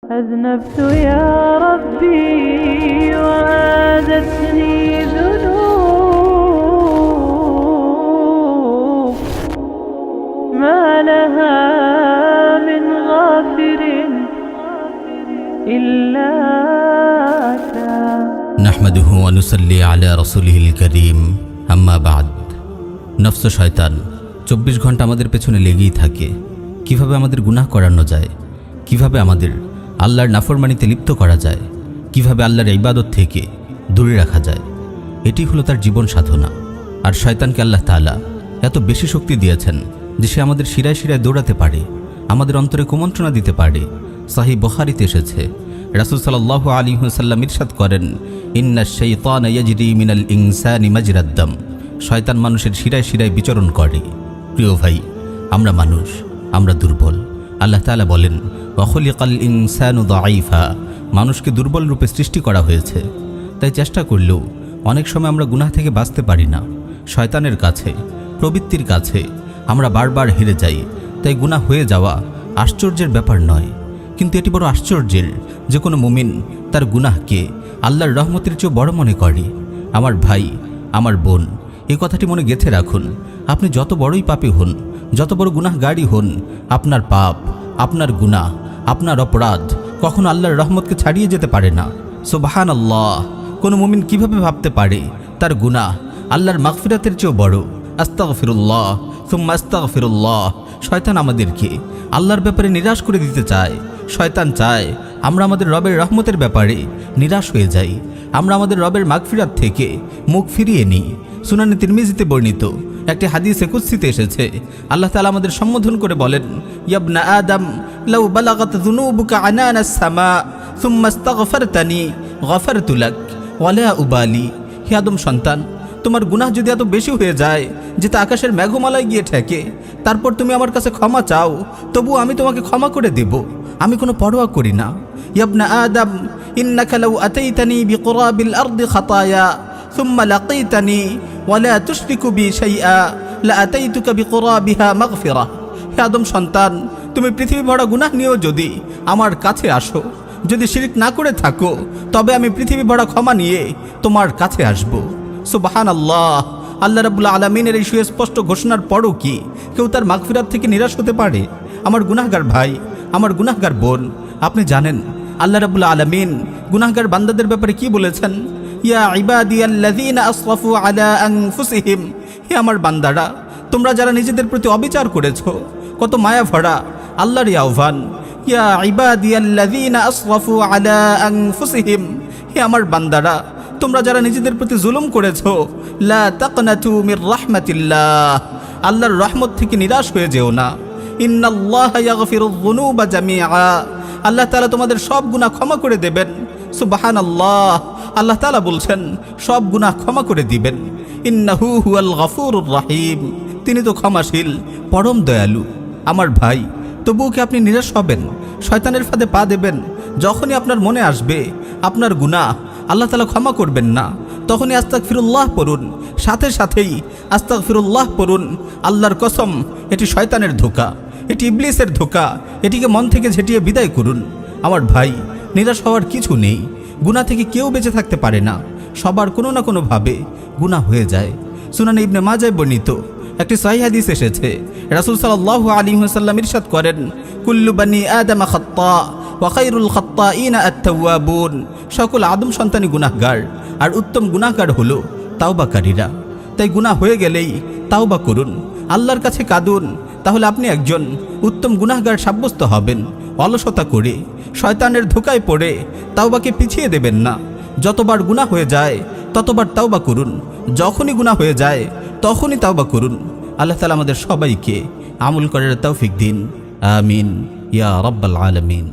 أذنبت يا ربي وعادتني ذنوب ما لها من غافر إلا أتى نحمده ونصلي على رسوله الكريم أما بعد নফস শয়তান 24 ঘন্টা আমাদের পেছনে লেগেই থাকে। কিভাবে আমাদের গুনাহ করানো যায়, কিভাবে আমাদের আল্লাহর নাফরমানিতে লিপ্ত করা যায়, কিভাবে আল্লাহর ইবাদত থেকে দূরে রাখা যায়, এটি হলো তার জীবন সাধনা। আর শয়তানকে আল্লাহ তাআলা এত বেশি শক্তি দিয়েছেন যে সে আমাদের শিরায় শিরায় দৌড়াতে পারে, আমাদের অন্তরে কুমন্ত্রণা দিতে পারে। সহিহ বুখারীতে এসেছে, রাসূল সাল্লাল্লাহু আলাইহি ওয়াসাল্লাম ইরশাদ করেন, ইন্নাশ শাইতানা ইয়াজরি মিনাল ইনসানি মাজরাদ দাম। শয়তান মানুষের শিরায় শিরায় বিচরণ করে। প্রিয় ভাই, আমরা মানুষ, আমরা দুর্বল। আল্লাহ তাআলা বলেন, ওয়া খুলিকাল ইনসানু দাঈফা। মানুষকে দুর্বল রূপে সৃষ্টি করা হয়েছে। তাই চেষ্টা করলেও অনেক সময় আমরা গুনাহ থেকে বাঁচতে পারি না। শয়তানের কাছে, প্রবৃত্তির কাছে আমরা বারবার হেরে যাই। তাই গুনাহ হয়ে যাওয়া আশ্চর্যের ব্যাপার নয়, কিন্তু এটি বড় আশ্চর্যের যে কোনো মুমিন তার গুনাহকে আল্লাহর রহমতের চেয়ে বড় মনে করে। আমার ভাই, আমার বোন, এই কথাটি মনে গেঁথে রাখুন। আপনি যত বড়ই পাপী হন, যত বড় গুনাহগারী হন, আপনার পাপ, আপনার গুনাহ, আপনার অপরাধ কখনো আল্লাহর রহমতকে ছাড়িয়ে যেতে পারে না। সুবহানাল্লাহ! কোনো মুমিন কিভাবে ভাবতে পারে তার গুনাহ আল্লাহর মাগফিরাতের চেয়েও বড়? আস্তাগফিরুল্লাহ সুম্মা আস্তাগফিরুল্লাহ। শয়তান আমাদেরকে আল্লাহর ব্যাপারে নিরাশ করে দিতে চায়। শয়তান চায় আমরা আমাদের রবের রহমতের ব্যাপারে নিরাশ হয়ে যাই, আমরা আমাদের রবের মাগফিরাত থেকে মুখ ফিরিয়ে নিই। সুনানে তিরমিজিতে বর্ণিত একটি হাদিসে কুদসিতে এসেছে, আল্লাহ তাআলা আমাদের সম্বোধন করে বলেন, ইয়া আদম লাউ বালাগাত যুনুবুকা আনানাস সামা সুম্মা আস্তাগফারতানি গফারতু লাক ওয়ালা উবালি। হে আদম সন্তান, তোমার গুনাহ যদি এত বেশি হয়ে যায় যে তা আকাশের মেঘমালায় গিয়ে ঠেকে, তারপর তুমি আমার কাছে ক্ষমা চাও, তবু আমি তোমাকে ক্ষমা করে দেব, আমি কোনো পরোয়া করি না। ইয়া আদম ইন্নাকা লাউ আতাইতানি বিকুরাবিল আরদি খাতায়া সুম্মা লাকিতানি ওয়ালা তুশরিকু বি শাইআ লাআতাইতুকা বিকুরাবিহা মাগফিরা। হে আদম সন্তান, তুমি পৃথিবী ভরা গুনাহ নিয়েও যদি আমার কাছে আসো, যদি শিরক না করে থাকো, তবে আমি পৃথিবী ভরা ক্ষমা নিয়ে তোমার কাছে আসব। সুবহানাল্লাহ! আল্লাহ রাব্বুল আলামিনের এই সুস্পষ্ট ঘোষণার পরও কি কেউ তার মাগফিরাত থেকে নিরাশ হতে পারে? আমার গুনাহগার ভাই, আমার গুনাহগার বোন, আপনি জানেন আল্লাহ রাব্বুল আলামিন গুনাহগার বান্দাদের ব্যাপারে কি বলেছেন? ইয়া ইবাদিয়াল্লাযীনা আসরাফু আলা আনফুসিহিম। হে আমার বান্দারা, তোমরা যারা নিজেদের প্রতি অবিচার করেছো। কত মায়া ভরা আল্লাহর আহ্বান, ইয়া ইবাদিয়াল্লাযীনা আসরাফু আলা আনফুসিহিম। হে আমার বান্দারা, তোমরা যারা নিজেদের প্রতি জুলুম করেছো, লা তাকনাতু মির রাহমাতিল্লাহ। আল্লাহর রহমত থেকে নিরাশ হয়ে যেও না। ইন্নাল্লাহা ইয়াগফিরুয যুনুবা জামিআ। আল্লাহ তাআলা তোমাদের সব গুনাহ ক্ষমা করে দেবেন। সুবহানাল্লাহ! আল্লাহ তাআলা বলছেন সব গুনাহ ক্ষমা করে দিবেন। ইন্নাহু হুয়াল গফুরুর রহিম। তিনি তো ক্ষমাশীল, পরম দয়ালু। আমার ভাই, তবুও কি আপনি নিরাশ হবেন? শয়তানের ফাঁদে পা দেবেন? যখনই আপনার মনে আসবে আপনার গুনাহ আল্লাহ তাআলা ক্ষমা করবেন না, তখনই আস্তাগফিরুল্লাহ পড়ুন, সাথে সাথেই আস্তাগফিরুল্লাহ পড়ুন। আল্লাহর কসম, এটি শয়তানের ধোঁকা, এটি ইবলিসের ধোঁকা। এটিকে মন থেকে ঝেঁটিয়ে বিদায় করুন। আমার ভাই, নিরাশ হওয়ার কিছু নেই। গুনাহ থেকে কেউ বেঁচে থাকতে পারে না। সবার কোনো না কোনোভাবে গুনাহ হয়ে যায়। সুনানে ইবনে মাজায় বর্ণিত একটি সহিহ হাদিস এসেছে, রাসূল সাল্লাল্লাহু আলাইহি ওয়াসাল্লাম ইরশাদ করেন, কুল্লু বানি আদম খাত্তা ওয়া খায়রুল খাত্তাইনা আত-তাওয়াবুন। সকল আদম সন্তানই গুনাহগার, আর উত্তম গুনাহগার হলো তাওবাকারীরা। তাই গুনাহ হয়ে গেলেই তাওবা করুন, আল্লাহর কাছে কাঁদুন, তাহলে আপনি একজন উত্তম গুনাহগার সাব্যস্ত হবেন। অলসতা করে, শয়তানের ধোঁকায় পড়ে তাওবাকে পিছিয়ে দেবেন না। যতবার গুনাহ হয়ে যায় ততবার তাওবা করুন, যখনই গুনাহ হয়ে যায় তখনই তাওবা করুন। আল্লাহ তাআলা আমাদের সবাইকে আমল করার তৌফিক দিন। আমিন ইয়া রাব্বাল আলামিন।